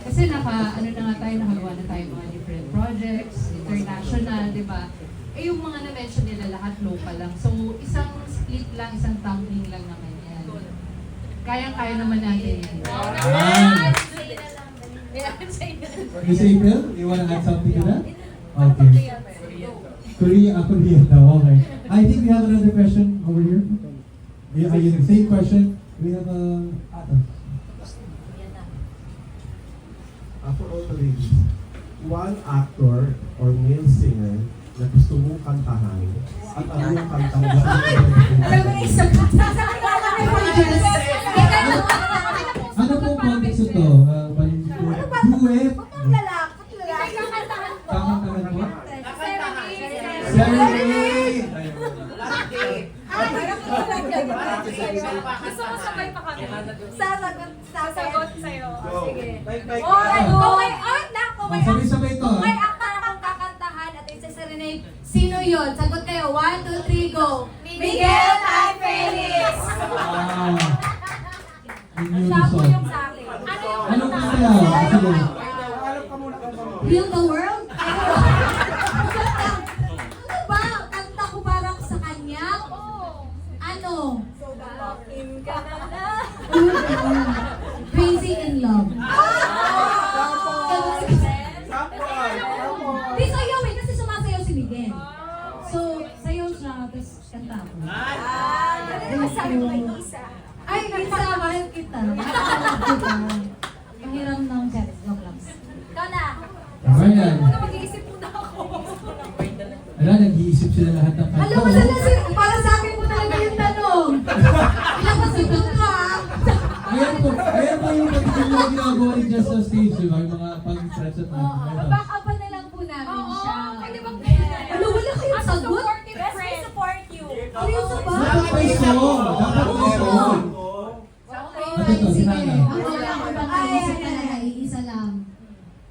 kasi nakagawa na tayo mga different projects, international, diba? Yung mga na-mention nila lahat local lang. So isang split lang, isang tumbling lang naman yan. Kayang-kaya naman natin yan. Miss April, you wanna add something to that? Okay. Korea daw, okay. I think we have another question over here. Ayun, same question. We have for all the ladies, one actor or male singer na gusto mong kantahan at ano yung kantang gusto mong Alam mo na isa ka. Ano pong context ito? Duet? Kakantahan mo? Serenade! Gusto ko sabay pa kami. Sasagot sa'yo. Go. Sige. Bye-bye. Sabay-sabay ito, Kung may ha? akta akong kakantahan at isa-serenade, sino yun? Sagot kayo. 1, 2, 3, go! Miguel Tan Felix! Siya po yung sa akin. Anong kanta lang? Sige. Heal the world? Ano ba? Kanta ko parang sa kanya? Ano? Crazy in love. Di sayaw eh, kasi sumasayaw si Miguel. So, sayaw siya, tapos kanta ako. Ay, Lisa, mahal kita. Mahal kita. Pahiram ng charis. Joke lang. Ikaw na. Marian. Mag-iisip muna ako. Ala, nag-iisip sila lahat ng kanta. Alam mo na para sa akin mo talaga yung tanong. Ilang masugot ka? Ayan po yung pagkakas na ginagawa ni Just on Stage, di ba? Yung mga pag-stretch at Back up na lang po namin siya. Pwede bang Ano, wala kayong sagot? Yes, we support you. Seryoso ba? Dapat may song! Dapat may song! Okay, sige. Ako lang, ako bang naisip talaga, iisa lang.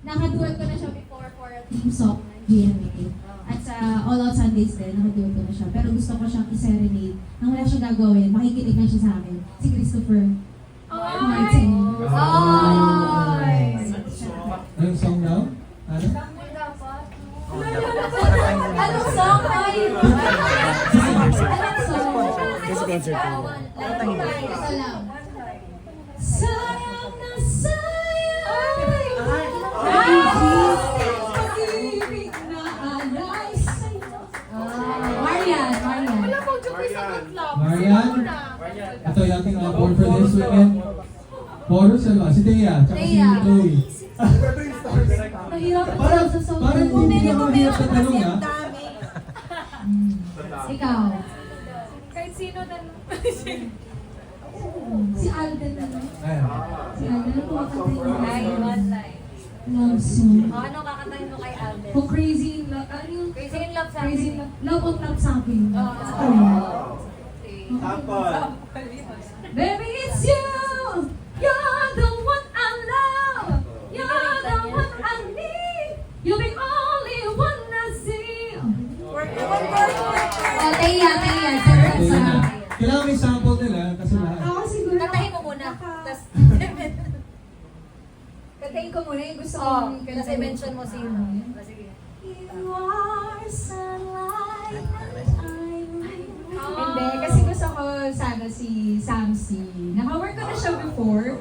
Nakaduet ko na siya before for a team song ng GMA. At sa All Out Sundays din, nakaduet ko na siya. Pero gusto ko siyang i-serenade. Nang wala siyang gagawin, makikinig na siya sa akin. Si Christopher Martin. Anong song daw? Ano? Anong song? Ay! Anong song? Isa lang. Sayang na sayang pag-ibig na alay sa'yo. Marian. Wala pong joke sa good love. Marian? Ito yung ating born for this weekend. Chorus, ano ba? Si Thea, tsaka si Chloe. Nahirap Parang sa song. hindi ako hirap sa tanong, ha? Ikaw. Kahit sino na. Si Alden na. Ayan. Si Alden na kumakanta yung Line, one line. love song. Ano kakantahin mo kay Alden? O Crazy in Love. Ano yung Crazy in Love sa Crazy in Love? Love on Love sa akin. Baby, it's you! You're the one I love! You're the one I need! You're the only one I see! Taya. Kailangan may sample nila kasi lahat. Ako siguro. Kantahin mo muna. Tapos, Kantahin ko muna yung gusto oh, kong kasi kantahin. mention mo si sige. You are sunlight that I need. Hindi, kasi gusto ko sana si Samsi. Naka-work ko na siya before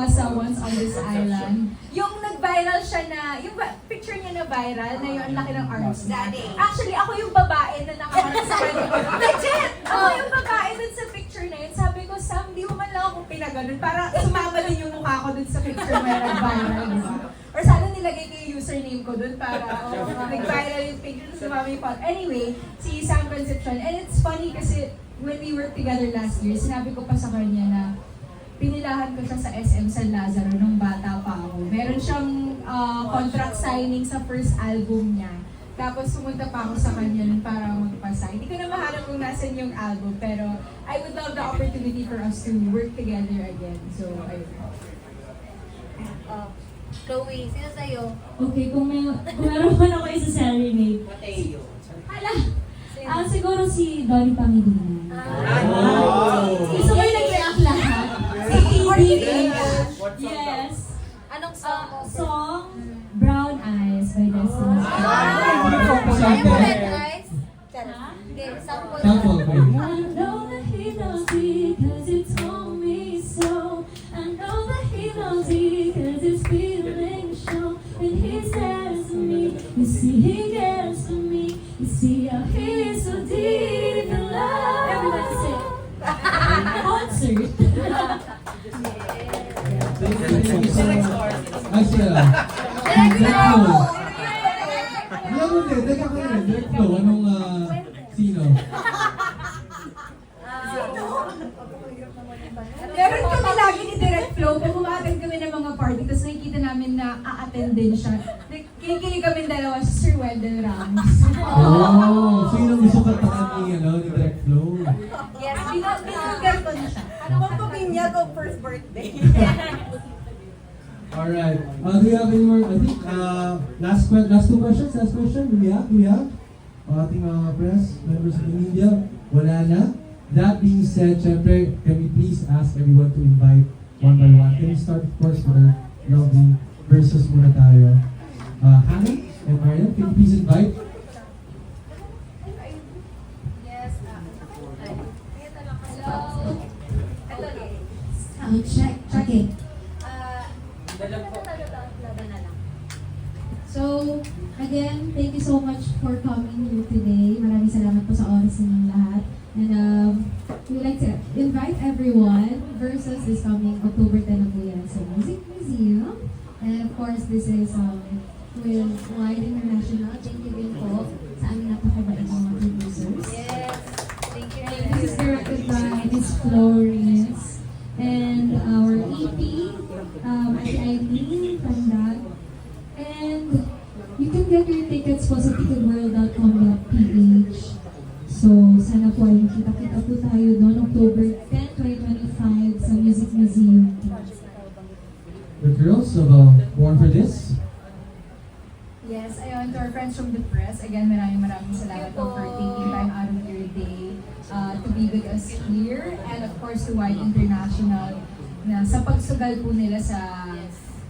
sa Once on This Island. Yung nag-viral siya na, yung picture niya na viral, na yung ang laki ng arms niya. Actually, ako yung babae na nakaharap sa kanya. Legit! Ako yung babae dun sa picture na yun. Sabi ko, Sam, di mo man lang ako pinaganon. Para sumama din yung mukha ko dun sa picture na nag-viral, di ba? Or sana nilagay ko yung username ko dun para nag-viral yung picture na sumama yung phone. Anyway, si Sam Concepcion. And it's funny kasi when we worked together last year, sinabi ko pa sa kanya na pinilahan ko siya sa SM San Lazaro nung bata pa ako. Meron siyang contract signing sa first album niya. Tapos pumunta pa ako sa kanya nun para magpa-sign. Hindi ko na mahanap kung nasan yung album, pero I would love the opportunity for us to work together again. So, ayun. Chloe, sino sa'yo? Okay, kung meron man ako isa serenade. Siguro si Donnie Pangilinan. Gusto ko yung nag-react lahat. Si EDA. Yes. Anong song mo? Song Brown Eyes by Destiny. Ayaw mo red eyes? Hindi, sample. Sample, please. I know that he knows because he told me so. I know that he knows because his feelings show. And he says to me, you see he cares for me. You see how he is so deep in love. Everybody sing. Concert. Ay, siya. Direct flow. Alam mo din, teka ko rin. Direct flow. Anong, sino? Meron kami lagi ni Direct Flow, pag umattend kami ng mga party, tapos nakikita namin na a-attend din siya. Kinikilig kami dalawa sa Sir Weldon Ramos. Oh, sino gusto kantahan ni Direct Flow? Yes, binulgar ko na siya. Ano bang pamilya ko first birthday? Alright. Do we have any more? I think, last two questions. Last question. Do we have? Ating press, members of the media. Wala na. That being said, syempre, can we please ask everyone to invite one by one? Can we start, of course, with our lovely versus muna tayo. Hannah and Marian, can you please invite? Yes. Hello. Check. Okay. So, again, thank you so much for coming here today. Maraming salamat po sa oras ninyong lahat. And we'd like to invite everyone versus this coming October 10 na po yan sa Music Museum. And of course, this is with Wide International. Thank you din po sa aming napakabait mga producers. Yes. Thank you. This is directed by Miss Flores and our EP, Ate Eileen from that. And you can get your tickets po sa ticketworld.com.ph. So, sana po ay makita-kita po tayo noon, October 10, 2025 sa Music Museum. The girls of Born for This. Yes, ayun, to our friends from the press, again, maraming salamat po for taking time out of your day to be with us here. And of course, to Wide International, na sa pagsugal po nila sa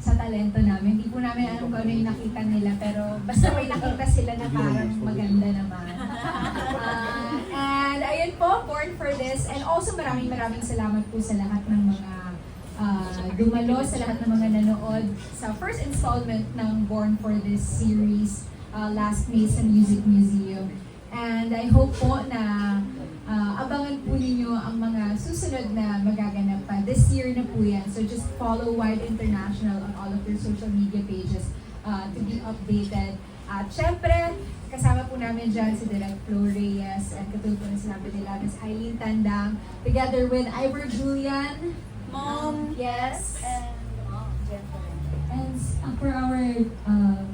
talento namin. Hindi po namin alam kung ano yung nakita nila, pero basta may nakita sila na parang maganda naman. And ayun po, Born for This. And also maraming salamat po sa lahat ng mga dumalo, sa lahat ng mga nanood sa first installment ng Born for This series last May sa Music Museum. And I hope po na abangan po ninyo ang mga susunod na magaganap pa. This year na po yan. So just follow Wide International on all of their social media pages to be updated. At syempre, kasama po namin dyan si Direct Flo Reyes and katulad po na sinabi nila, Ms. Eileen Tandang, together with Ivor Julian, Mom. yes, And Jennifer. And for our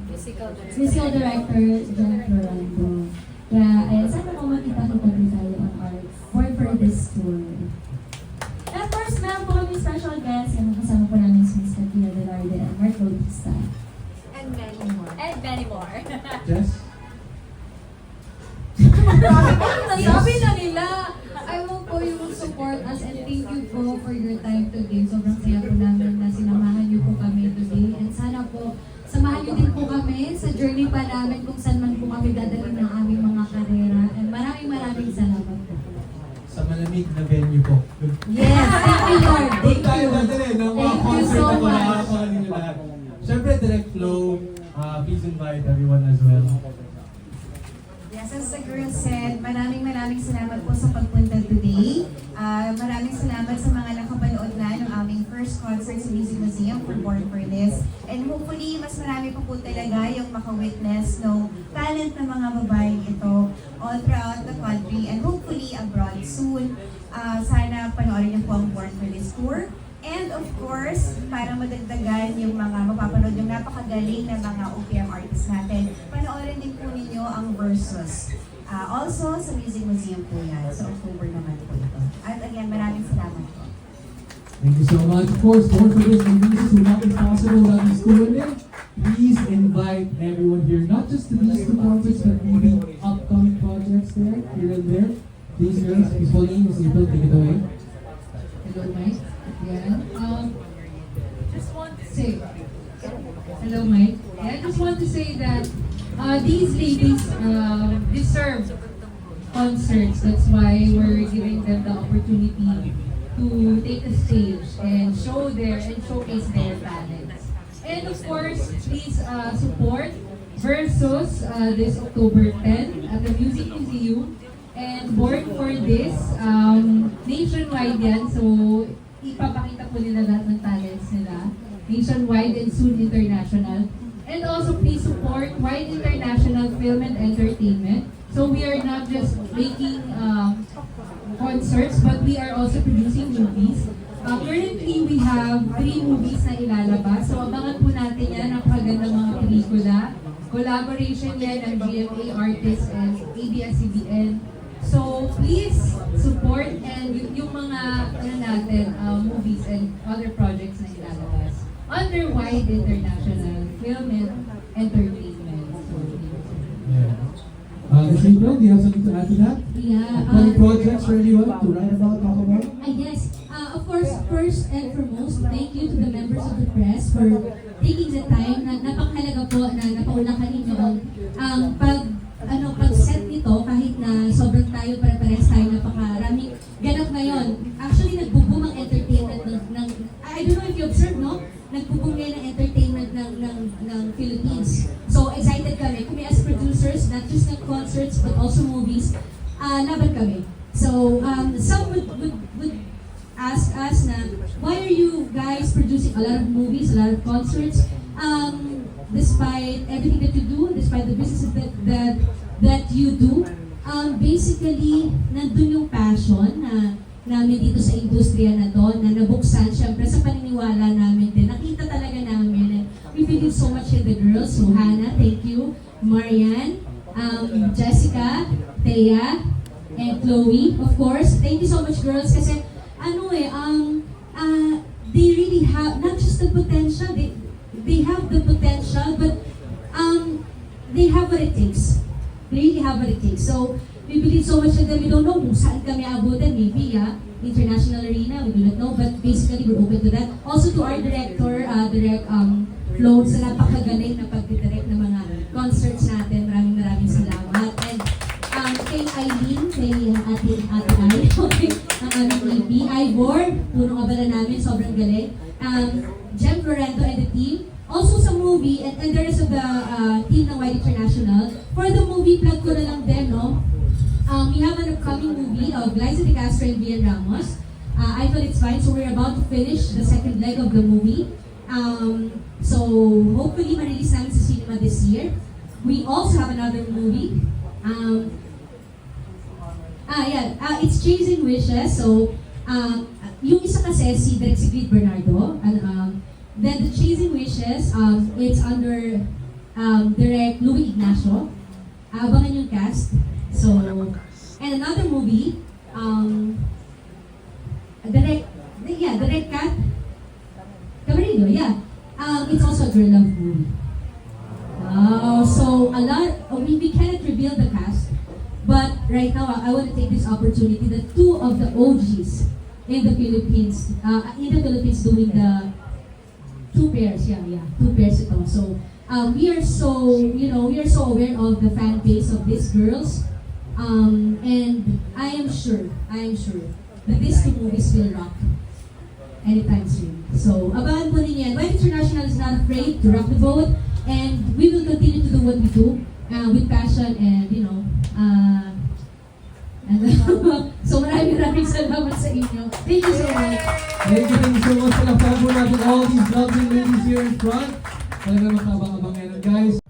Musical director, Jen Florando. Kaya, ayun, sana po makita-kita din tayo on our Born for This tour. And of course, meron po kami special guests. Yung kasama po namin si Ms. Katia Velarde and Mark Bautista. And many more. And many more. Jess? Sabi na nila, I will po yung support us and thank you po for your time today. Sobrang saya po namin na sinamahan niyo po kami today. And sana po, samahan niyo din po kami sa journey pa namin kung saan man po kami dadalhin ng aming mga karera. And maraming salamat po. Sa malamig na venue po. Yes, thank you Lord. Doon tayo dadalhin ng mga Thank you concert so na much. makakapangan ninyo lahat. Siyempre, Direct Flow, please invite everyone as well. Yes, as the girl said, maraming salamat po sa pagpunta today. Maraming salamat sa mga nakapanood na ng aming first concert sa Music Museum for Born for This. And hopefully, mas marami pa po talaga yung maka-witness ng talent ng mga babaeng ito all throughout the country and hopefully abroad soon. Sana panoorin niyo po ang Born for This tour. And of course, para madagdagan yung mga mapapanood yung napakagaling na mga OPM artists natin, panoorin din po ninyo ang Versus. Also, sa Music Museum po yan. Sa October naman po ito. At again, maraming salamat po. Thank you so much. Of course, Born for This and this would not be possible without these two women. Please invite everyone here, not just to these two concerts, but maybe upcoming projects there, here and there. Please, girls, Ms. Pauline, Ms. April, take it away. Hello, Mike. Yeah. Just want to say, hello, Mike. I just want to say that these ladies deserve concerts. That's why we're giving them the opportunity to take the stage and showcase their talents. And of course, please support Versus this October 10 at the Music Museum. And Born for This, nationwide yan. So, ipapakita po nila lahat ng talents nila. nationwide and soon international. And also please support Wide International Film and Entertainment. So we are not just making concerts, but we are also producing movies. Currently, we have 3 movies na ilalabas. So abangan po natin yan, napakagandang mga pelikula. Collaboration yan ng GMA artists and ABS-CBN. So please support and yung mga movies and other projects na ilalabas under Wide International Film and Entertainment. So, Ms. April, do you have something to add to that? Yeah. Upcoming projects for anyone to write about, talk about? Yes. Of course, first and foremost, thank you to the members of the press for taking the time. Napakahalaga po na napaulakan ninyo ang pag-set nito kahit na sobrang tayo pare-pares tayo napakaraming ganap ngayon. Actually, nagbuboom ang entertainment ng I don't know if you observe, no? Nagbuboom ngayon ang entertainment ng Philippines. So, excited kami. Kami as producers, not just ng concerts, but also movies, laban kami. So, some would ask us na, why are you guys producing a lot of movies, a lot of concerts, despite everything that you do, despite the businesses that you do? Basically, nandun yung passion na namin dito sa industriya na to, na nabuksan syempre sa paniniwala namin din. Nakita talaga namin, and we believe so much in the girls. So Hannah, thank you. Marian, Jessica, Thea, and Chloe, of course. Thank you so much, girls, kasi they really have not just the potential, they have the potential, but they have what it takes. They really have what it takes. So we believe so much in them. We don't know kung saan kami abutan, maybe international arena, we do not know, but basically we're open to that. Also to our director, Direct Flo, sa napakagaling na pag-direct ng mga concerts natin. Maraming salamat. And kay Eileen, kay Ate Ai, ang aming EP, Ivor, punong abala namin, sobrang galing. Jem Florento and the team. Also sa movie, and the rest of the team ng Wide International, for the movie, plug ko na lang din, no? We have an upcoming movie of Liza De Castro and Vian Ramos. I thought it's fine, so we're about to finish the second leg of the movie. So hopefully ma-release namin sa cinema this year. We also have another movie. It's Chasing Wishes. So yung isa kasi si Direk Sigrid Bernardo. Then the Chasing Wishes, it's under Direk Louie Ignacio. Abangan yung cast. So, and another movie, Direk Kat Camarino, it's also a girl love movie. So a lot, we cannot reveal the cast, but right now I want to take this opportunity that 2 of the OGs in the Philippines doing the 2 pairs, 2 pairs ito. So we are so aware of the fan base of these girls, and I am sure that these 2 movies will rock anytime soon. So abangan po ninyo yan. Wide International is not afraid to rock the boat, and we will continue to do what we do with passion and so maraming salamat sa inyo. Thank you so much. Thank you so much. Palakpakan po natin all these lovely ladies here in front. Talagang makabang-abang yan, guys.